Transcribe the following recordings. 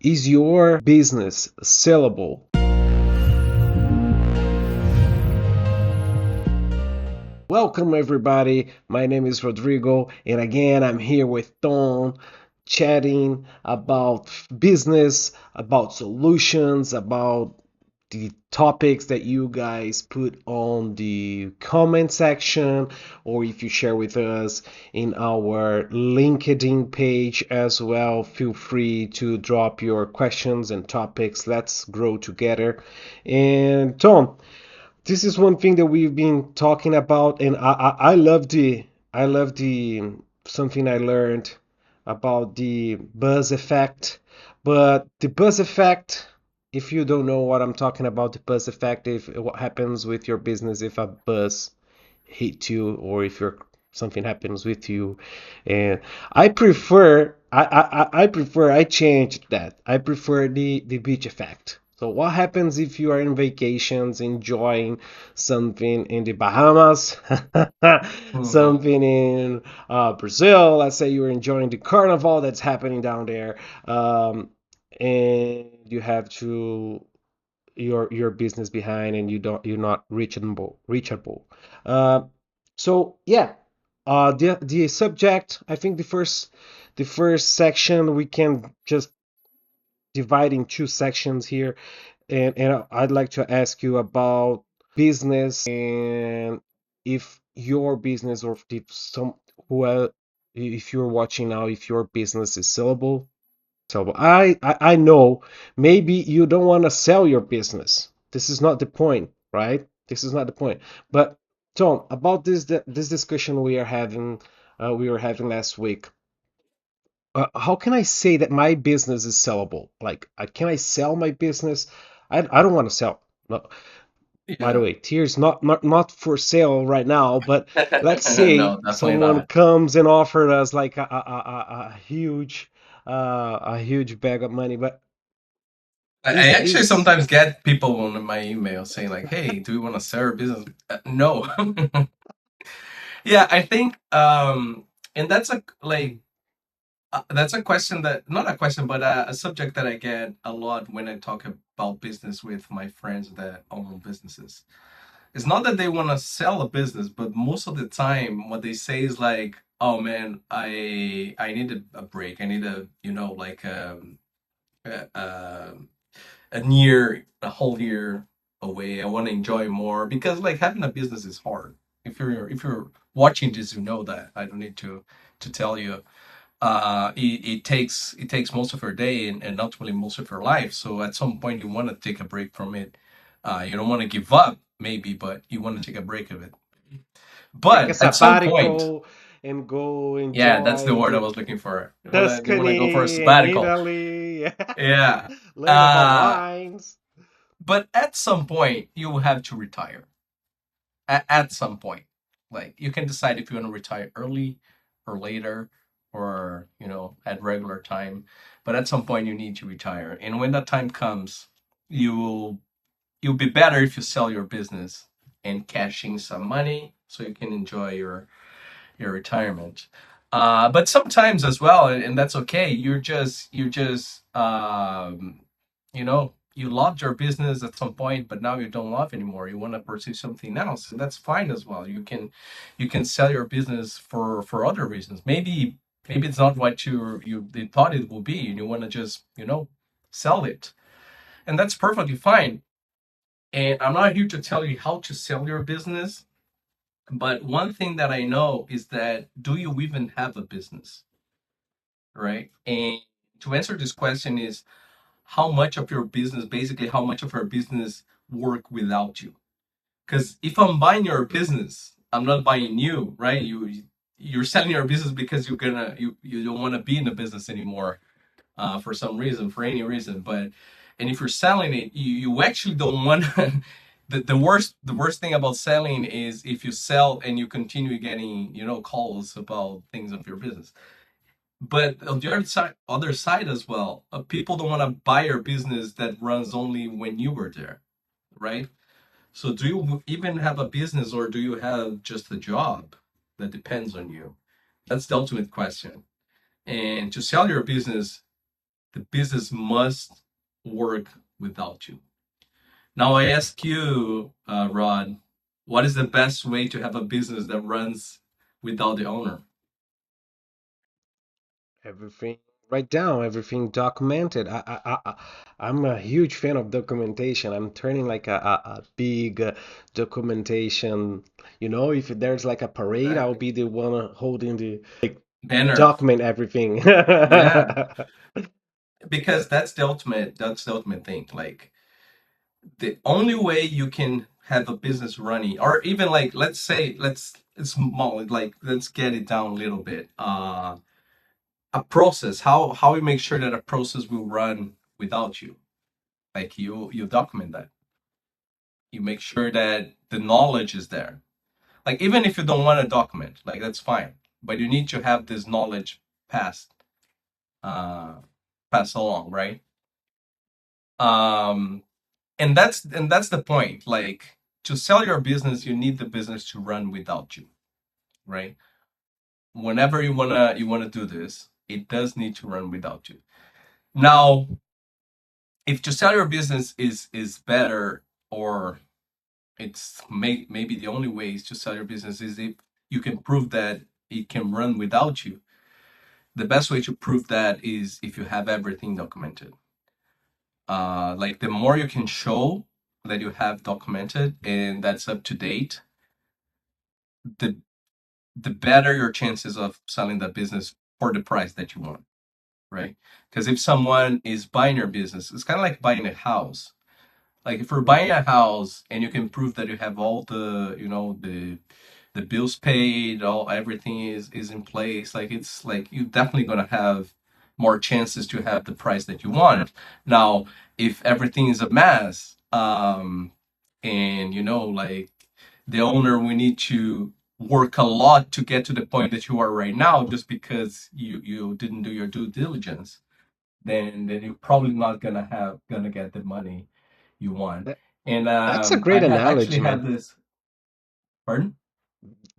Is your business saleable? Welcome, everybody. My name is Rodrigo, and again, I'm here with Tom, chatting about business, about solutions, about the topics that you guys put on the comment section, or if you share with us in our LinkedIn page as well. Feel free to drop your questions and topics. Let's grow together. And Tom, this is one thing that we've been talking about, and I love the something I learned about the buzz effect. But the buzz effect, if you don't know what I'm talking about, the buzz effect, if what happens with your business if a buzz hit you, or if you're something happens with you, and I changed that. I prefer the beach effect. So what happens if you are in vacations enjoying something in the Bahamas, Mhm. something in Brazil? Let's say you're enjoying the carnival that's happening down there, and you have to your business behind, and you're not reachable. Uh, so yeah, the subject. I think the first section we can just divide in two sections here, and I'd like to ask you about business, and if your business, or if some who if you're watching now, if your business is sellable. So I know maybe you don't want to sell your business. This is not the point, right? This is not the point. But Tom, about this discussion we were having last week. How can I say that my business is sellable? Like, can I sell my business? I don't want to sell. No, by the Yeah. way, tears not for sale right now. But let's say No, definitely someone not. comes and offered us like a huge bag of money. But I actually is sometimes get people on my email saying like, "Hey, do we want to start a business?" No. Yeah, I think, and that's a question that not a question, but a subject that I get a lot when I talk about business with my friends that own businesses. It's not that they want to sell a business, but most of the time, what they say is like, "Oh man, I need a break. I need like a, a whole year away. I want to enjoy more because like having a business is hard. If you're watching this, you know that. I don't need to tell you. It takes most of your day and ultimately most of your life. So at some point, you want to take a break from it. You don't want to give up, maybe, but you want to take a break of it. take a But at some point, sabbatical and go yeah, that's the enjoy word I the was looking for. You wanna go for a Tuscany and sabbatical. Italy, Yeah. learn about Uh, wines. but at some point, you will have to retire. At some point, like you can decide if you want to retire early or later, or at regular time. But at some point, you need to retire, and when that time comes, you'll you'll be better if you sell your business and cash in some money so you can enjoy your retirement. But sometimes as well, and that's okay. You loved your business at some point, but now you don't love anymore. You want to pursue something else, and that's fine as well. You can sell your business for other reasons. Maybe it's not what you they thought it will be, and you want to just sell it, and that's perfectly fine. And I'm not here to tell you how to sell your business, but one thing that I know is that do you even have a business, right? And to answer this question is how much of your business, basically, how much of your business work without you? Because if I'm buying your business, I'm not buying you, right? You're selling your business because you don't want to be in the business anymore, for some reason, for any reason. And if you're selling it, you actually don't want the worst thing about selling is if you sell and you continue getting calls about things of your business. But on the other side as well, people don't want to buy your business that runs only when you were there, right? So do you even have a business, or do you have just a job that depends on you? That's the ultimate question. And to sell your business, the business must work without you. Now I ask you, Rod, what is the best way to have a business that runs without the owner? Everything write down, everything documented. I'm a huge fan of documentation. I'm turning like a big documentation. If there's like a parade, I'll Exactly. be the one holding the Banner. document everything. Yeah, because that's the ultimate thing. Like the only way you can have a business running, or even like let's say let's it's small, like let's get it down a little bit. A process, how you make sure that a process will run without you. Like you document that. You make sure that the knowledge is there. Like even if you don't want to document, like that's fine. But you need to have this knowledge passed uh passed along, right? Um and that's the point. Like to sell your business, you need the business to run without you, right? Whenever you wanna do this, it does need to run without you. Now, if to sell your business is better, or maybe the only way is to sell your business is if you can prove that it can run without you. The best way to prove that is if you have everything documented. Like the more you can show that you have documented and that's up to date, the the better your chances of selling that business for the price that you want, right? Because if someone is buying your business, it's kind of like buying a house. Like if you're buying a house and you can prove that you have all the bills paid, all everything is in place, like it's like you're definitely gonna have more chances to have the price that you want. Now, if everything is a mess, and like the owner, we need to work a lot to get to the point that you are right now, just because you didn't do your due diligence, then you're probably not gonna get the money you want. That, And that's a I great actually analogy, had man. this. Pardon?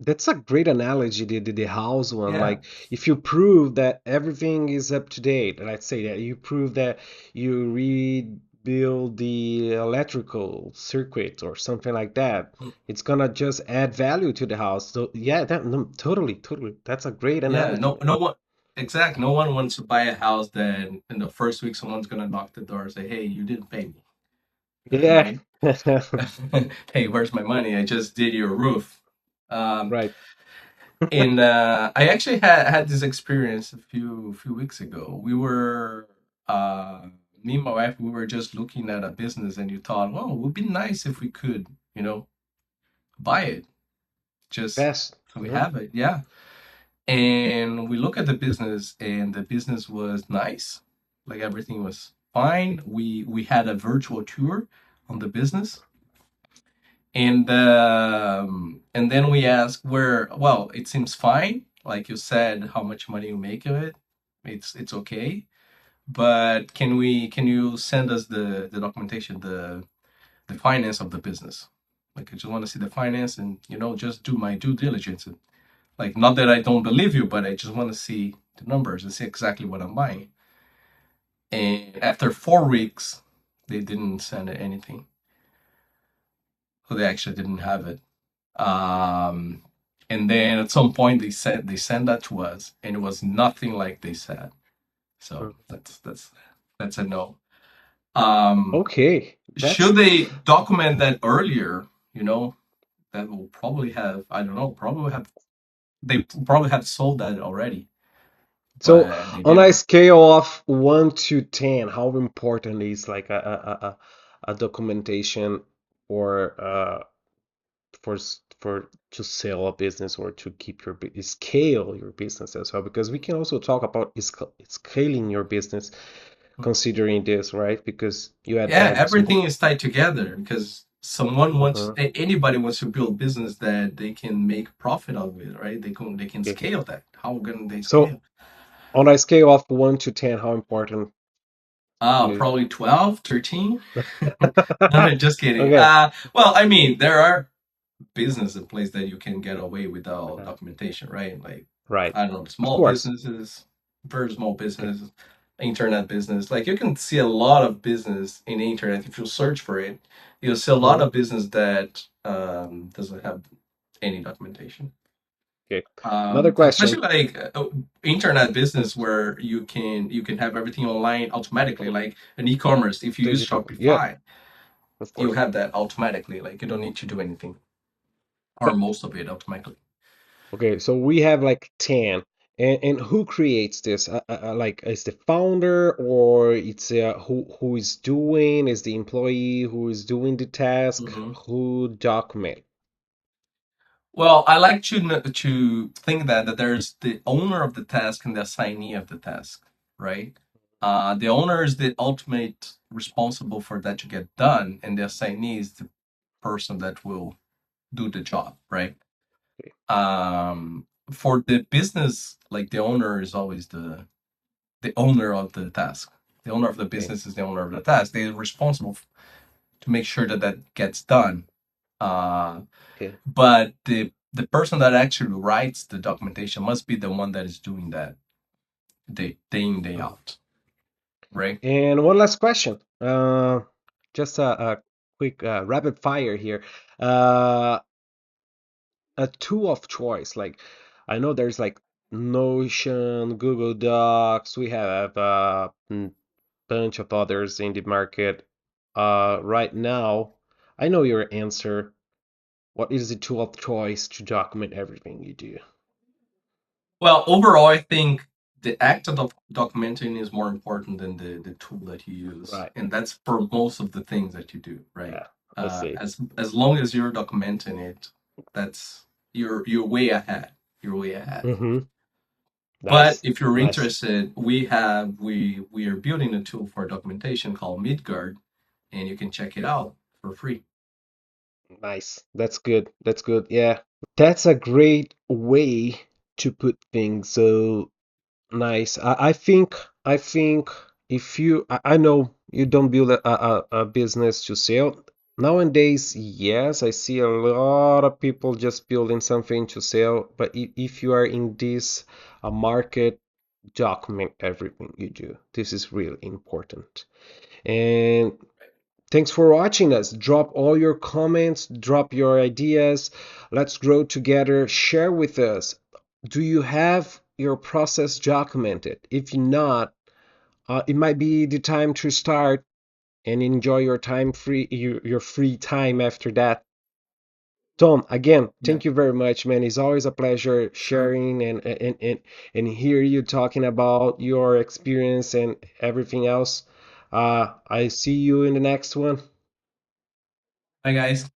That's a great analogy, the house one. Yeah. Like, if you prove that everything is up to date, let's say that you prove that you rebuild the electrical circuit or something like that, it's gonna just add value to the house. So yeah, that no, totally, totally. That's a great Yeah, analogy, no, man. no one, exact. No one wants to buy a house that in the first week someone's gonna knock the door and say, "Hey, you didn't pay me," Yeah. right? "Hey, where's my money? I just did your roof." Um, Right. and I actually had this experience a few weeks ago. Me and my wife, we were just looking at a business, and you thought, "Well, it would be nice if we could, buy it, just Best. so we Mhm. have it." Yeah. And we look at the business, and the business was nice. Like everything was fine. We had a virtual tour on the business, and then we asked where. Well, it seems fine. Like you said, how much money you make of it, it's okay. But can you send us the documentation, the finance of the business? Like I just want to see the finance, and just do my due diligence. Like, not that I don't believe you, but I just want to see the numbers and see exactly what I'm buying. And after 4 weeks, they didn't send anything. So they actually didn't have it. Um, and then at some point they sent that to us, and it was nothing like they said. So Mhm. that's a no. Um, Okay. That's should they document that earlier? That will probably have, I don't know, they probably have sold that already, so but they on a didn't. scale of 1 to 10, how important is like a documentation or for to sell a business or to keep scale your business as well? Because we can also talk about scaling your business considering this, right? Because you add Yeah, value. So, everything is tied together because uh-huh. anybody wants to build business that they can make profit out of it, right? They can Okay. scale that. How can they So scale? on a scale of 1 to 10, how important is Probably 12, 13. No, just kidding. okay, Well, I mean, there are business in place that you can get away without uh, documentation, right? Like, right. I don't know, Of small course. businesses, very small Okay. businesses. internet business. Like you can see a lot of business in the internet if you search for it. You'll see a lot Mhm. of business that doesn't have any documentation. Okay. Another Especially question. like internet business where you can have everything online automatically, like an e-commerce. If you use Digital. Yeah, Shopify, of you course. have that automatically. Like you don't need to do anything, or most of it automatically. Okay, so we have like 10. And who creates this? Like, is the founder or it's who is doing? Is the employee who is doing the task? Mhm. Who document? Well, I like to think that there's the owner of the task and the assignee of the task, right? The owner is the ultimate responsible for that to get done, and the assignee is the person that will do the job, right? Okay. For the business, like the owner is always the owner of the task. The owner of the Okay. business is the owner of the task. They're responsible to make sure that that gets done. Uh, Okay. but the person that actually writes the documentation must be the one that is doing that day in day Mhm. out, right? And one last question. Just a quick rapid fire here. Uh, a tool of choice. Like, I know there's like Notion, Google Docs. We have a bunch of others in the market. Right now, I know your answer. What is the tool of choice to document everything you do? Well, overall, I think the act of documenting is more important than the tool that you use, Right. and that's for most of the things that you do, right? Yeah, I see. As long as you're documenting it, that's you're way ahead. You're way ahead. Mm-hmm. But Nice. if you're Nice. interested, we are building a tool for documentation called Midgard, and you can check it out for free. Nice. That's good. That's good. Yeah. That's a great way to put things. So nice. I think if you I know you don't build a business to sell. Nowadays, yes, I see a lot of people just building something to sell, but if you are in this market, document everything you do. This is really important. And thanks for watching us. Drop all your comments, drop your ideas. Let's grow together. Share with us. Do you have your process documented? If not, it might be the time to start and enjoy your time free your free time after that. Tom, again, Yeah, thank you very much, man. It's always a pleasure sure. sharing and hear you talking about your experience and everything else. I see you in the next one. Bye, guys.